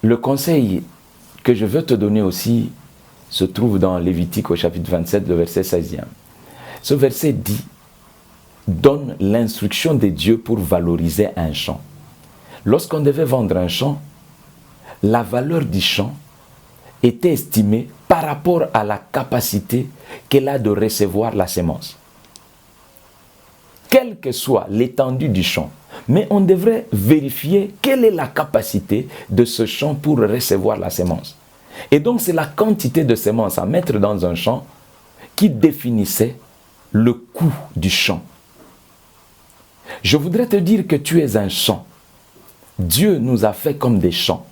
le conseil que je veux te donner aussi se trouve dans Lévitique au chapitre 27, le verset 16e. Ce verset dit, donne l'instruction de Dieu pour valoriser un champ. Lorsqu'on devait vendre un champ, la valeur du champ était estimée par rapport à la capacité qu'elle a de recevoir la semence. Quelle que soit l'étendue du champ, mais on devrait vérifier quelle est la capacité de ce champ pour recevoir la semence. Et donc c'est la quantité de semences à mettre dans un champ qui définissait le coût du champ. Je voudrais te dire que tu es un champ. Dieu nous a fait comme des champs.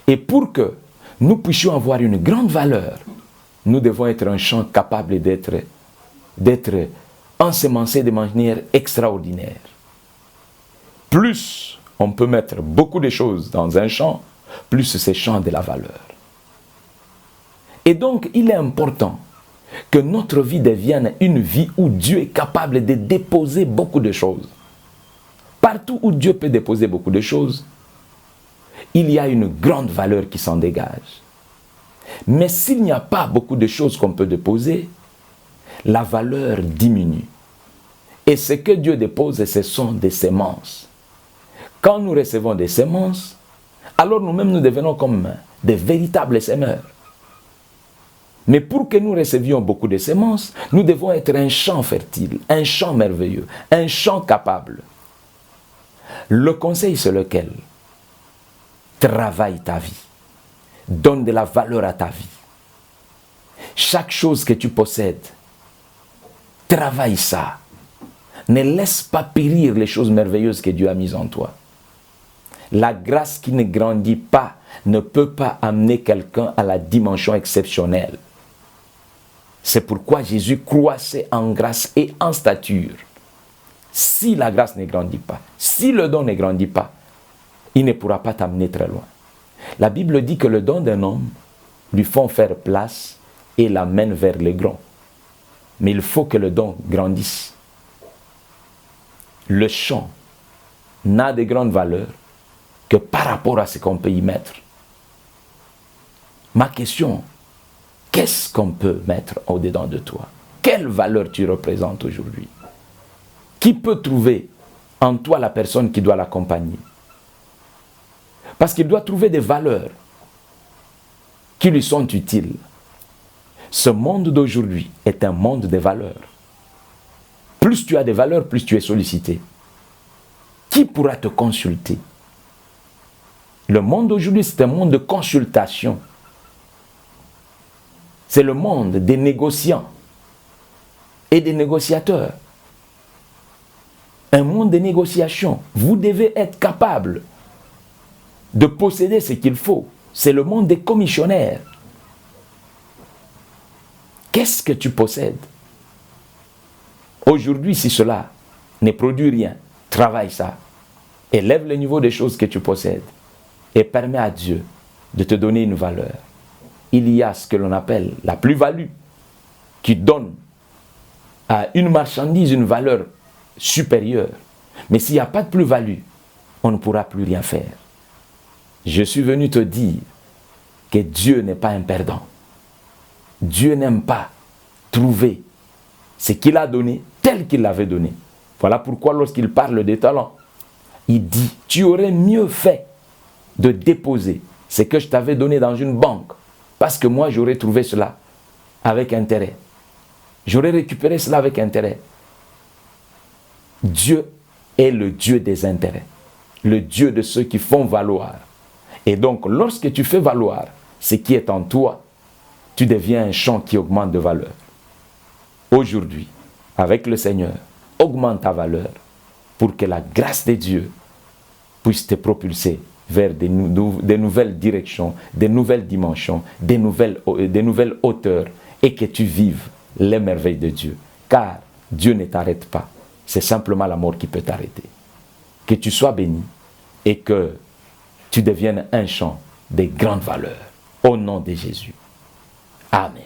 Et pour que nous puissions avoir une grande valeur, nous devons être un champ capable d'être ensemencé de manière extraordinaire. Plus on peut mettre beaucoup de choses dans un champ, plus ce champ a de la valeur. Et donc, il est important que notre vie devienne une vie où Dieu est capable de déposer beaucoup de choses. Partout où Dieu peut déposer beaucoup de choses, il y a une grande valeur qui s'en dégage. Mais s'il n'y a pas beaucoup de choses qu'on peut déposer, la valeur diminue. Et ce que Dieu dépose, ce sont des semences. Quand nous recevons des semences, alors nous-mêmes nous devenons comme des véritables semeurs. Mais pour que nous recevions beaucoup de semences, nous devons être un champ fertile, un champ merveilleux, un champ capable. Le conseil, c'est lequel? Travaille ta vie. Donne de la valeur à ta vie. Chaque chose que tu possèdes, travaille ça. Ne laisse pas périr les choses merveilleuses que Dieu a mises en toi. La grâce qui ne grandit pas ne peut pas amener quelqu'un à la dimension exceptionnelle. C'est pourquoi Jésus croissait en grâce et en stature. Si la grâce ne grandit pas, si le don ne grandit pas, il ne pourra pas t'amener très loin. La Bible dit que le don d'un homme lui font faire place et l'amène vers les grands. Mais il faut que le don grandisse. Le champ n'a de grande valeur que par rapport à ce qu'on peut y mettre. Ma question, qu'est-ce qu'on peut mettre au-dedans de toi? Quelle valeur tu représentes aujourd'hui? Qui peut trouver en toi la personne qui doit l'accompagner? Parce qu'il doit trouver des valeurs qui lui sont utiles. Ce monde d'aujourd'hui est un monde de valeurs. Plus tu as des valeurs, plus tu es sollicité. Qui pourra te consulter? Le monde d'aujourd'hui, c'est un monde de consultation. C'est le monde des négociants et des négociateurs. Un monde de négociation. Vous devez être capable de posséder ce qu'il faut. C'est le monde des commissionnaires. Qu'est-ce que tu possèdes? Aujourd'hui, si cela ne produit rien, travaille ça. Élève le niveau des choses que tu possèdes et permets à Dieu de te donner une valeur. Il y a ce que l'on appelle la plus-value qui donne à une marchandise une valeur supérieure. Mais s'il n'y a pas de plus-value, on ne pourra plus rien faire. Je suis venu te dire que Dieu n'est pas un perdant. Dieu n'aime pas trouver ce qu'il a donné tel qu'il l'avait donné. Voilà pourquoi lorsqu'il parle des talents, il dit, tu aurais mieux fait de déposer ce que je t'avais donné dans une banque, parce que moi j'aurais trouvé cela avec intérêt. J'aurais récupéré cela avec intérêt. Dieu est le Dieu des intérêts, le Dieu de ceux qui font valoir. Et donc, lorsque tu fais valoir ce qui est en toi, tu deviens un champ qui augmente de valeur. Aujourd'hui, avec le Seigneur, augmente ta valeur pour que la grâce de Dieu puisse te propulser vers des nouvelles directions, des nouvelles dimensions, des nouvelles hauteurs, et que tu vives les merveilles de Dieu. Car Dieu ne t'arrête pas. C'est simplement la mort qui peut t'arrêter. Que tu sois béni et que tu deviennes un champ de grande valeur. Au nom de Jésus. Amen.